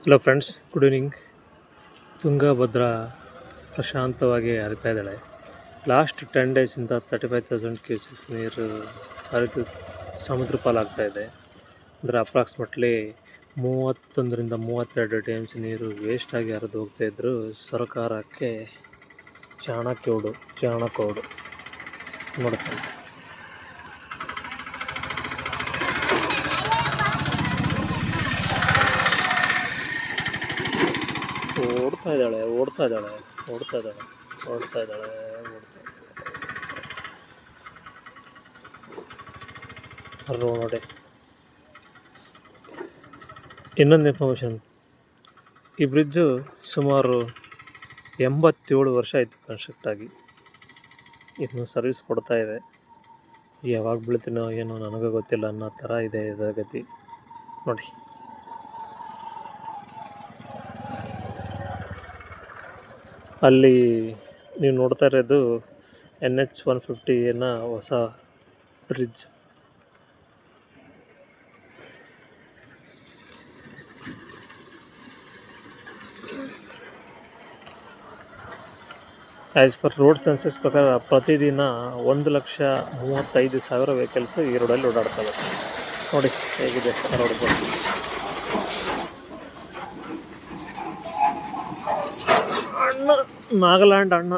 Hello friends, good evening. Tungabhadra ಪ್ರಶಾಂತವಾಗಿ ಹರಿತಾ ಇದ್ದಾಳೆ. ಲಾಸ್ಟ್ 10 ಡೇಸಿಂದ 35,000 ಕ್ಯೂಸೆಕ್ಸ್ ನೀರು ಹರಿದು ಸಮುದ್ರ ಪಾಲಾಗ್ತಾ ಇದೆ. ಅಂದರೆ ಅಪ್ರಾಕ್ಸಿಮೇಟ್ಲಿ 31ರಿಂದ 32 ಟಿ ಎಮ್ ಸಿ ನೀರು ವೇಸ್ಟಾಗಿ ಹರಿದು ಹೋಗ್ತಾ ಇದ್ದರೂ ಸರ್ಕಾರಕ್ಕೆ ಚಾಣಕ್ಯೋಡು ನೋಡಿ ಫ್ರೆಂಡ್ಸ್. ಓಡ್ತಾ ಇದ್ದಾಳೆ. ನೋಡಿ, ಇನ್ನೊಂದು ಇನ್ಫಾರ್ಮೇಷನ್, ಈ ಬ್ರಿಡ್ಜು ಸುಮಾರು 87 ವರ್ಷ ಆಯಿತು ಕನ್ಸ್ಟ್ರಕ್ಟ್ ಆಗಿ. ಇನ್ನು ಸರ್ವಿಸ್ ಕೊಡ್ತಾ ಇದೆ. ಯಾವಾಗ ಬೀಳ್ತೀನೋ ಏನೋ ನನಗೂ ಗೊತ್ತಿಲ್ಲ ಅನ್ನೋ ಥರ ಇದೆ ಇದರ ಗತಿ ನೋಡಿ. ಅಲ್ಲಿ ನೀವು ನೋಡ್ತಾ ಇರೋದು NH-150 ಹೊಸ bridge. As per road census ಪ್ರಕಾರ ಪ್ರತಿದಿನ 1,35,000 ವೆಹಿಕಲ್ಸು ಈ ರೋಡಲ್ಲಿ ಓಡಾಡ್ತವೆ. ನೋಡಿ ಹೇಗಿದೆ ರೋಡ್. ನಾಗಾಲ್ಯಾಂಡ್ ಅಣ್ಣ